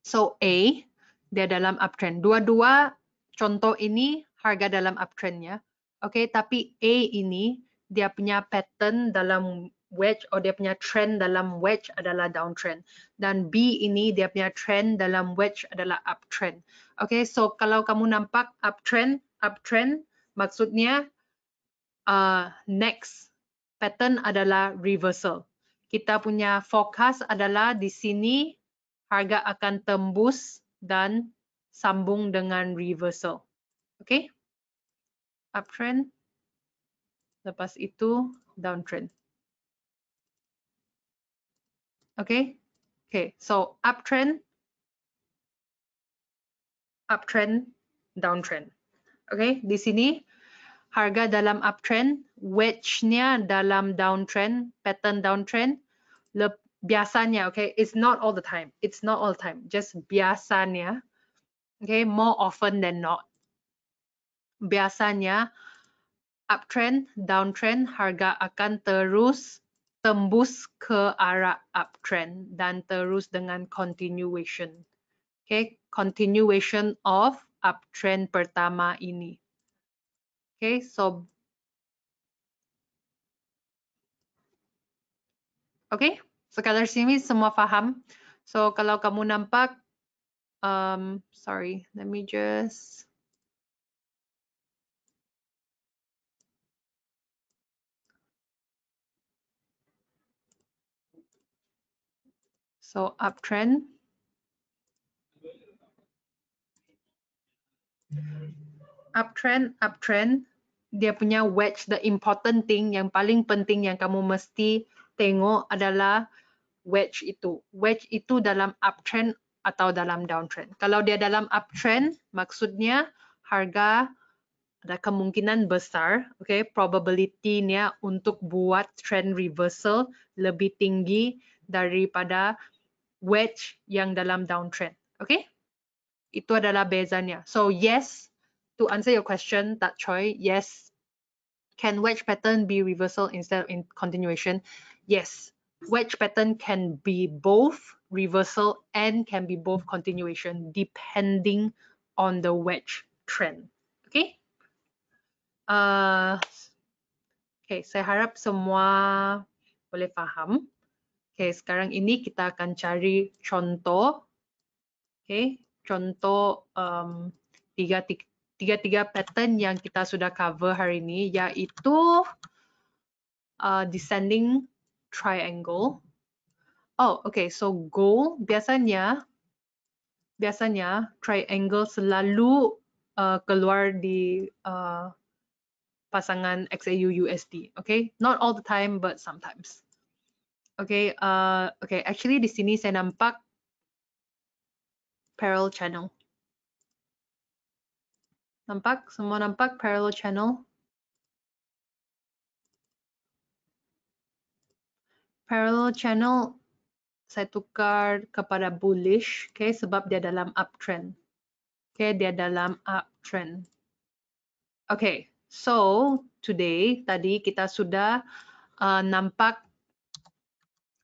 So A, dia dalam uptrend. Dua-dua contoh ini harga dalam uptrendnya. Okay, tapi A ini dia punya pattern dalam wedge atau dia punya trend dalam wedge adalah downtrend. Dan B ini dia punya trend dalam wedge adalah uptrend. Okay, so kalau kamu nampak uptrend maksudnya next pattern adalah reversal. Kita punya forecast adalah di sini harga akan tembus dan sambung dengan reversal. Okay? Uptrend. Lepas itu downtrend. Okay? Okay, so uptrend, downtrend. Okay, di sini harga dalam uptrend, wedge-nya dalam downtrend, pattern downtrend, biasanya, okay, it's not all the time, just biasanya, okay, more often than not, biasanya uptrend, downtrend, harga akan terus tembus ke arah uptrend dan terus dengan continuation, okay, continuation of uptrend pertama ini, okay, so okay, sekadar sini semua faham. So kalau kamu nampak, sorry, let me just. So uptrend. Uptrend, dia punya wedge, the important thing, yang paling penting yang kamu mesti tengok adalah wedge itu. Wedge itu dalam uptrend atau dalam downtrend. Kalau dia dalam uptrend, maksudnya harga ada kemungkinan besar, okay, probability-nya untuk buat trend reversal lebih tinggi daripada wedge yang dalam downtrend, okay? Itu adalah bezanya. So yes, to answer your question, Tat Choi, yes. Can wedge pattern be reversal instead of in continuation? Yes. Wedge pattern can be both, reversal and can be both continuation depending on the wedge trend. Okay. Okay, saya harap semua boleh faham. Okay, sekarang ini kita akan cari contoh. Okay, contoh tiga pattern yang kita sudah cover hari ini, yaitu descending triangle. Oh, okay. So goal biasanya triangle selalu keluar di pasangan XAU USD. Okay, not all the time, but sometimes. Okay, okay. Actually di sini saya nampak parallel channel. Nampak? Semua nampak parallel channel? Parallel channel saya tukar kepada bullish, okay, sebab dia dalam uptrend. Okay, dia dalam uptrend. Okay, so tadi kita sudah nampak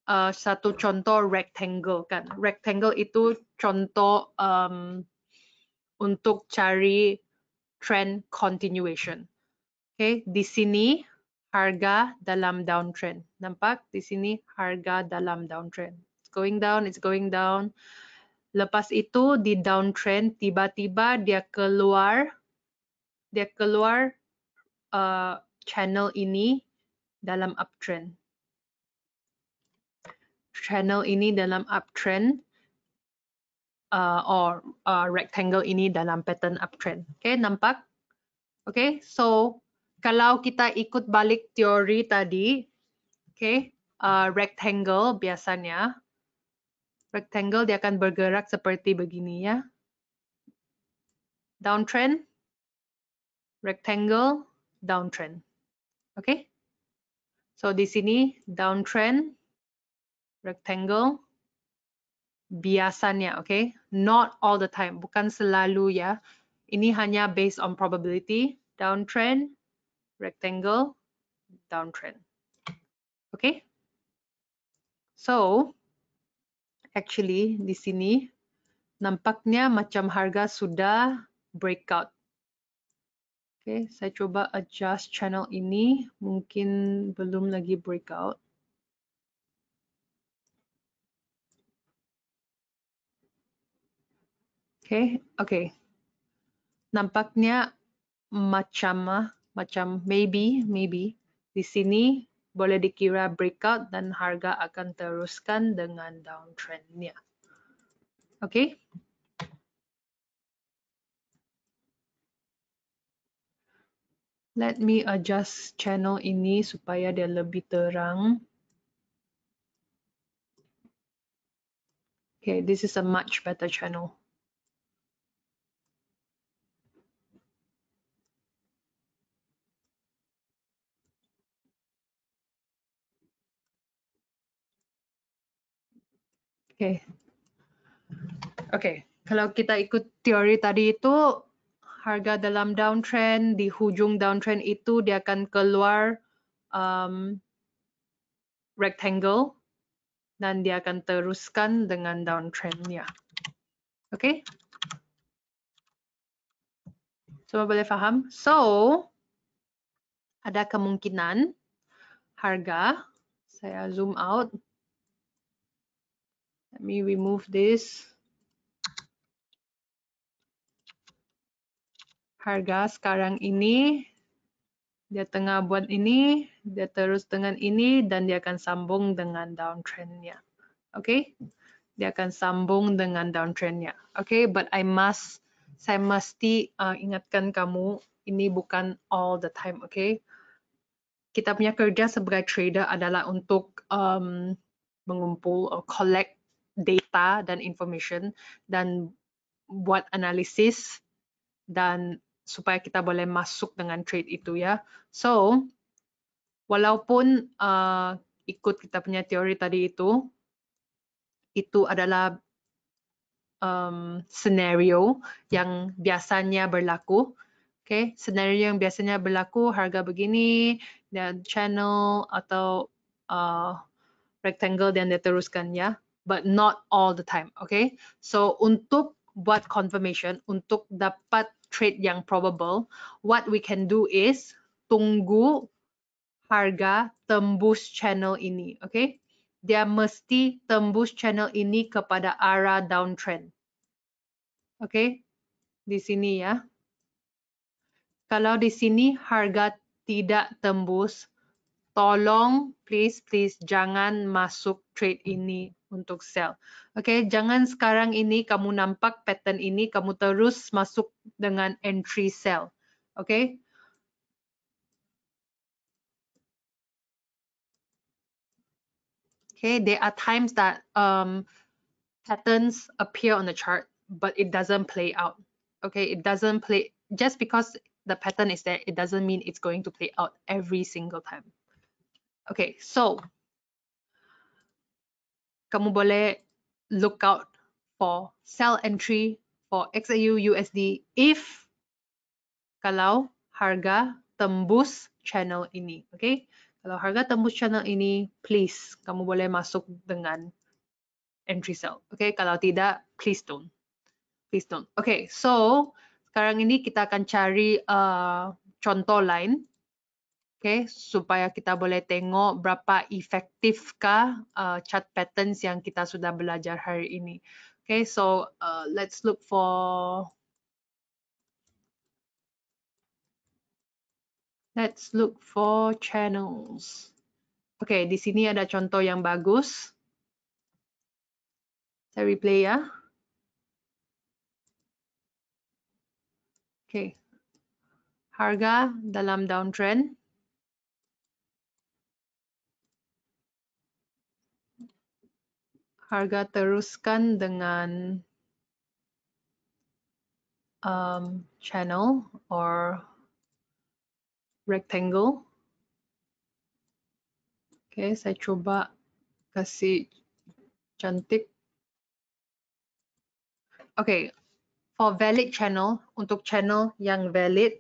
satu contoh rectangle kan. Rectangle itu contoh untuk cari trend continuation. Okay, di sini harga dalam downtrend. Nampak? Di sini harga dalam downtrend. It's going down, it's going down. Lepas itu di downtrend tiba-tiba dia keluar channel ini dalam uptrend. Channel ini dalam uptrend or rectangle ini dalam pattern uptrend. Okay, nampak? Okay, so kalau kita ikut balik teori tadi, okay, rectangle biasanya, rectangle dia akan bergerak seperti begini ya. Downtrend, rectangle, downtrend. Okay, so di sini downtrend, rectangle, biasanya, okay, not all the time, bukan selalu ya. Ini hanya based on probability, downtrend, rectangle, downtrend. Okay, so actually di sini nampaknya macam harga sudah breakout. Okay, saya coba adjust channel ini, mungkin belum lagi breakout. Okay, okay. Nampaknya macam maybe di sini boleh dikira breakout dan harga akan teruskan dengan downtrendnya. Okay. Let me adjust channel ini supaya dia lebih terang. Okay, this is a much better channel. Okay. Okay, kalau kita ikut teori tadi itu, harga dalam downtrend, di hujung downtrend itu dia akan keluar rectangle dan dia akan teruskan dengan downtrendnya. Okay? Semua boleh faham? So, ada kemungkinan harga, saya zoom out. Let me remove this. Harga sekarang ini, dia tengah buat ini, dia terus dengan ini, dan dia akan sambung dengan downtrendnya. Okay? Dia akan sambung dengan downtrendnya. Okay, but saya mesti ingatkan kamu, ini bukan all the time. Okay? Kita punya kerja sebagai trader adalah untuk mengumpul or collect data dan information dan buat analisis dan supaya kita boleh masuk dengan trade itu ya. So, walaupun ikut kita punya teori tadi itu adalah scenario yang biasanya berlaku. Okay, scenario yang biasanya berlaku harga begini dan channel atau rectangle dan dia teruskan ya. but not all the time. Okay, so untuk buat confirmation, untuk dapat trade yang probable, what we can do is tunggu harga tembus channel ini. Okay, dia mesti tembus channel ini kepada arah downtrend. Okay, di sini ya. Kalau di sini harga tidak tembus, tolong please jangan masuk trade ini untuk sell. Okay, jangan sekarang ini kamu nampak pattern ini, kamu terus masuk dengan entry sell. Okay. Okay, there are times that patterns appear on the chart, but it doesn't play out. Okay, it doesn't play, just because the pattern is there, it doesn't mean it's going to play out every single time. Okay, so kamu boleh look out for sell entry for XAU USD if kalau harga tembus channel ini. Okay, kalau harga tembus channel ini, please kamu boleh masuk dengan entry sell. Okay, kalau tidak, please don't. Please don't. Okay, so sekarang ini kita akan cari contoh lain. Okay, supaya kita boleh tengok berapa efektifkah chart patterns yang kita sudah belajar hari ini. Okay, so let's look for channels. Okay, di sini ada contoh yang bagus. Saya replay ya. Okay, harga dalam downtrend. Harga teruskan dengan channel or rectangle. Okay, saya coba kasih cantik. Okay, for valid channel, untuk channel yang valid,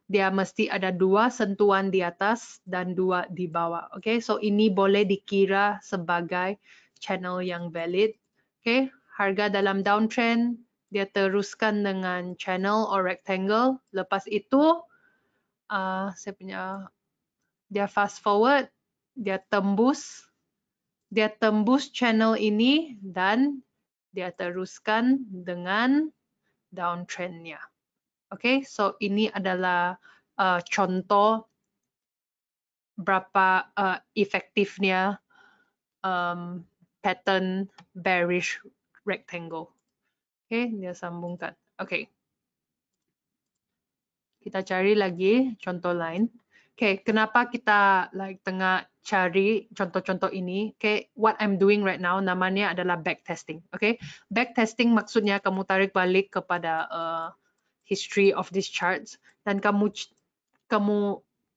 dia mesti ada 2 sentuhan di atas dan 2 di bawah. Okay, so ini boleh dikira sebagai channel yang valid. Okay, harga dalam downtrend, dia teruskan dengan channel or rectangle. Lepas itu, saya punya, dia fast forward, dia tembus channel ini dan dia teruskan dengan downtrendnya. Okay, so ini adalah contoh berapa efektifnya pattern bearish rectangle. Okay, dia sambungkan. Okay, kita cari lagi contoh lain. Okay, kenapa kita tengah cari contoh-contoh ini? Okay, what I'm doing right now namanya adalah backtesting. Okay, backtesting maksudnya kamu tarik balik kepada history of these charts dan kamu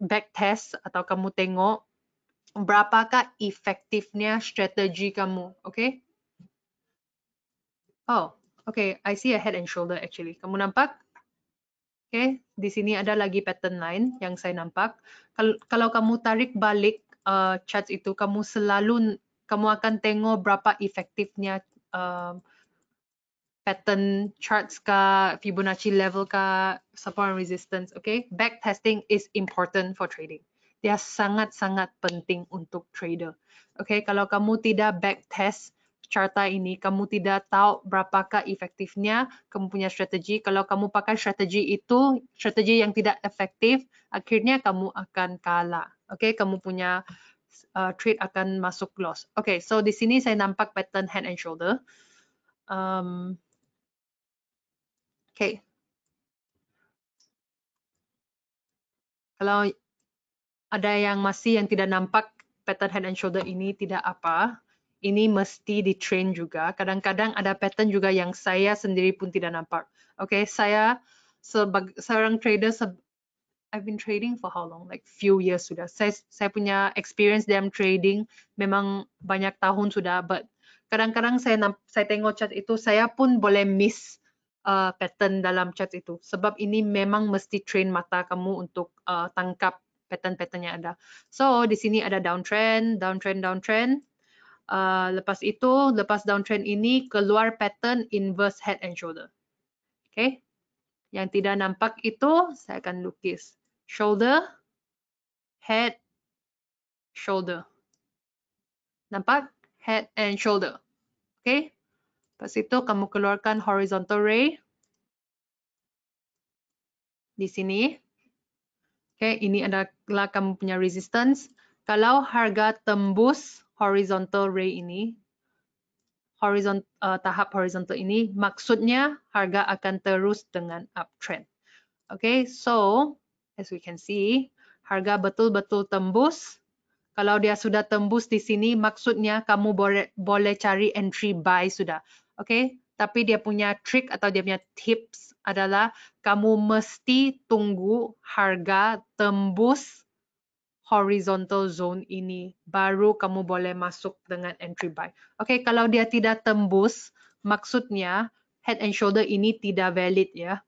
backtest atau kamu tengok berapakah efektifnya strategi kamu. Okay? Oh, okay. I see a head and shoulder actually. Kamu nampak? Okay, di sini ada lagi pattern lain yang saya nampak. Kalau kamu tarik balik charts itu, kamu akan tengok berapa efektifnya pattern charts ka, Fibonacci level ka, support and resistance. Okay, backtesting is important for trading. Dia sangat-sangat penting untuk trader. Okay, kalau kamu tidak backtest charta ini, kamu tidak tahu berapakah efektifnya kamu punya strategi. Kalau kamu pakai strategi itu, strategi yang tidak efektif, akhirnya kamu akan kalah. Okay, kamu punya trade akan masuk loss. Okay, so di sini saya nampak pattern head and shoulder. Okay. Kalau ada yang masih yang tidak nampak pattern head and shoulder ini, tidak apa. Ini mesti di-train juga. Kadang-kadang ada pattern juga yang saya sendiri pun tidak nampak. Okay, saya seorang trader, I've been trading for how long? Like few years sudah. Saya punya experience dalam trading memang banyak tahun sudah. But kadang-kadang saya tengok chart itu, saya pun boleh miss pattern dalam chart itu. Sebab ini memang mesti train mata kamu untuk tangkap pattern-pattern yang ada. So di sini ada downtrend, downtrend, downtrend. Lepas itu, lepas downtrend ini keluar pattern inverse head and shoulder. Okay. Yang tidak nampak itu saya akan lukis shoulder, head, shoulder. Nampak? Head and shoulder. Okay. Lepas itu kamu keluarkan horizontal ray di sini. Okay, ini adalah kamu punya resistance. Kalau harga tembus horizontal ray ini, tahap horizontal ini, maksudnya harga akan terus dengan uptrend. Okay, so as we can see, harga betul-betul tembus. Kalau dia sudah tembus di sini, maksudnya kamu boleh cari entry buy sudah. Okay, tapi dia punya trick atau dia punya tips adalah kamu mesti tunggu harga tembus horizontal zone ini, baru kamu boleh masuk dengan entry buy. Okay, kalau dia tidak tembus, maksudnya head and shoulder ini tidak valid ya.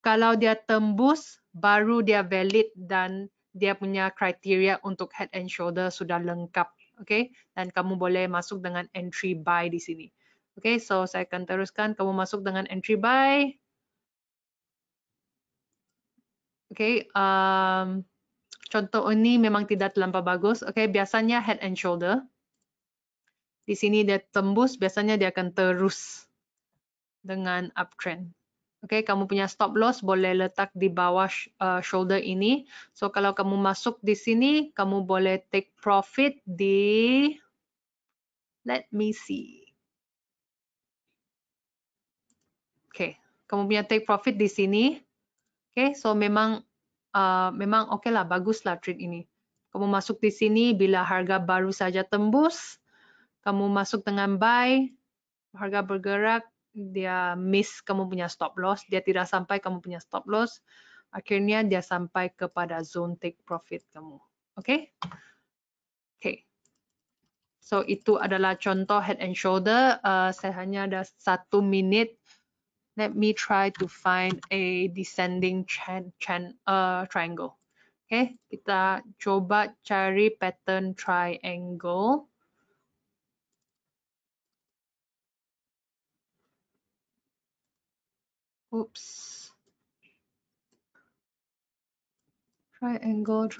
Kalau dia tembus, baru dia valid dan dia punya kriteria untuk head and shoulder sudah lengkap. Okay, dan kamu boleh masuk dengan entry buy di sini. Okay, so saya akan teruskan kamu masuk dengan entry buy. Okay, contoh ini memang tidak terlampau bagus. Okay, biasanya head and shoulder. Di sini dia tembus, biasanya dia akan terus dengan uptrend. Okay, kamu punya stop loss boleh letak di bawah shoulder ini. So kalau kamu masuk di sini, kamu boleh take profit di, let me see. Okay, kamu punya take profit di sini. Okay, so memang okay lah, bagus lah trade ini. Kamu masuk di sini bila harga baru saja tembus, kamu masuk dengan buy, harga bergerak, dia miss kamu punya stop loss, dia tidak sampai kamu punya stop loss, akhirnya dia sampai kepada zone take profit kamu. Okay? Okay. So itu adalah contoh head and shoulder. Saya hanya ada 1 minit. Let me try to find a descending triangle. Okay, kita coba cari pattern triangle. Oops. Triangle.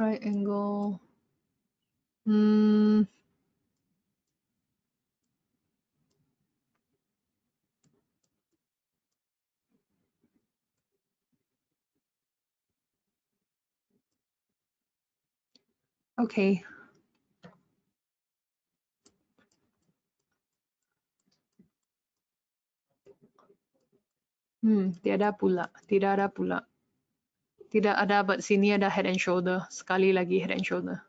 Okay. Tidak ada pula. Tidak ada, but sini ada head and shoulder. Sekali lagi head and shoulder.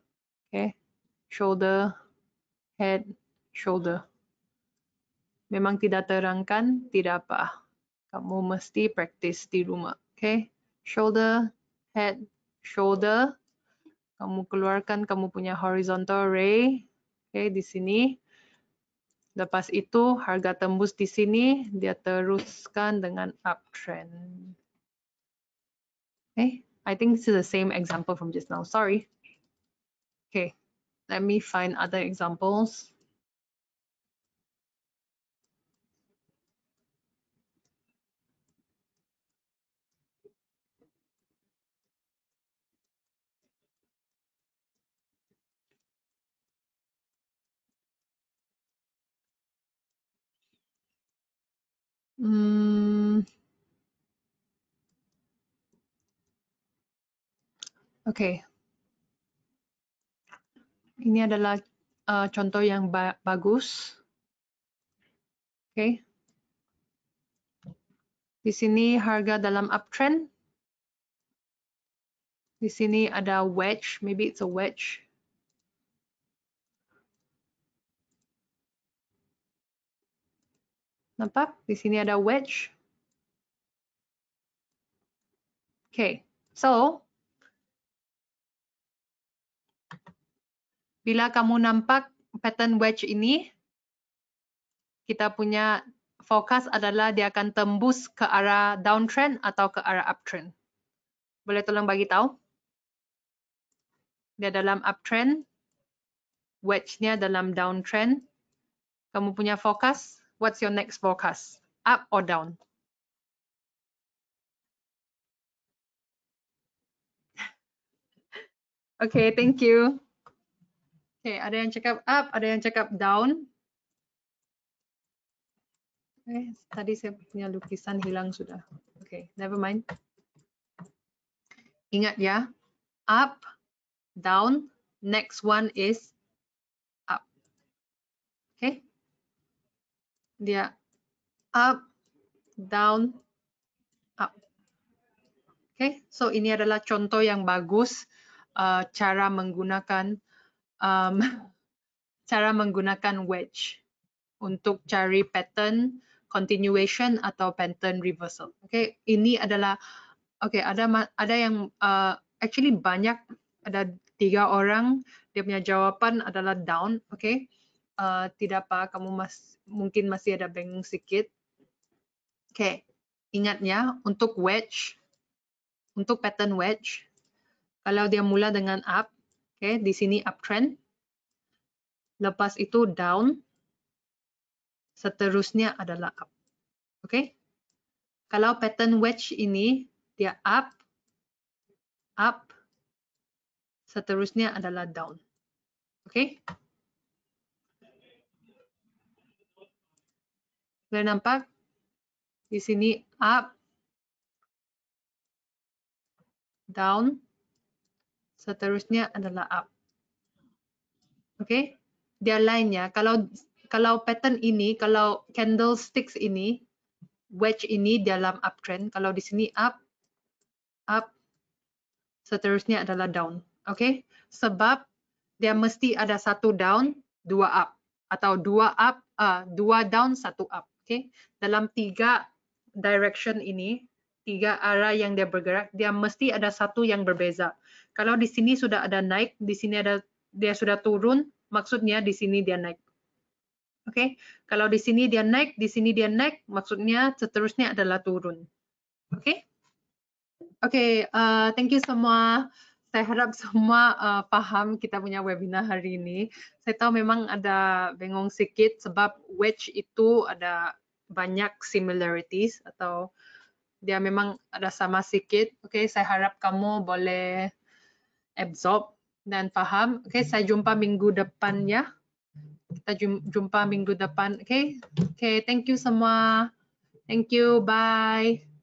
Okay. Shoulder, head, shoulder. Memang tidak terangkan, tidak apa. Kamu mesti practice di rumah. Okay. Shoulder, head, shoulder. Kamu keluarkan kamu punya horizontal ray. Okay, di sini. Lepas itu harga tembus di sini, dia teruskan dengan uptrend. Okay, I think this is the same example from just now. Sorry. Okay, let me find other examples. Okay. Ini adalah contoh yang bagus. Okay. Di sini harga dalam uptrend. Di sini ada wedge, maybe it's a wedge. Nampak? Di sini ada wedge. Okay. So, bila kamu nampak pattern wedge ini, kita punya fokus adalah dia akan tembus ke arah downtrend atau ke arah uptrend. Boleh tolong bagi tahu? Dia dalam uptrend, wedge-nya dalam downtrend. Kamu punya forecast, what's your next forecast? Up or down? Okay, thank you. Okay, ada yang cakap up, ada yang cakap down. Tadi saya punya lukisan hilang sudah. Okay, never mind. Ingat ya, up, down, next one is up. Okay, dia up, down, up. Okay, so ini adalah contoh yang bagus cara menggunakan wedge untuk cari pattern continuation atau pattern reversal. Okay, ini adalah ada yang actually banyak, ada 3 orang dia punya jawapan adalah down. Okay, tidak apa, kamu mungkin masih ada bingung sedikit. Okay, ingat ya, untuk wedge, untuk pattern wedge, kalau dia mula dengan up, okay, di sini uptrend, lepas itu down, seterusnya adalah up. Okay, kalau pattern wedge ini dia up, up, seterusnya adalah down. Okay, boleh nampak di sini up, down, seterusnya adalah up. Okay, dia lainnya, kalau pattern ini, kalau candlesticks ini, wedge ini dalam uptrend, kalau di sini up, up, seterusnya adalah down. Okay, sebab dia mesti ada satu down, 2 up, atau 2 up, 2 down, 1 up. Okay, dalam 3 direction ini, 3 arah yang dia bergerak, dia mesti ada satu yang berbeza. Kalau di sini sudah ada naik, di sini dia sudah turun, maksudnya di sini dia naik. Oke, kalau di sini dia naik, di sini dia naik, maksudnya seterusnya adalah turun. Oke, thank you semua. Saya harap semua paham kita punya webinar hari ini. Saya tahu memang ada bingung sedikit sebab wedge itu ada banyak similarities atau dia memang ada sama sedikit. Oke, saya harap kamu boleh absorb dan paham. Oke, saya jumpa minggu depan ya. Kita jumpa minggu depan. Oke, thank you semua. Thank you, bye.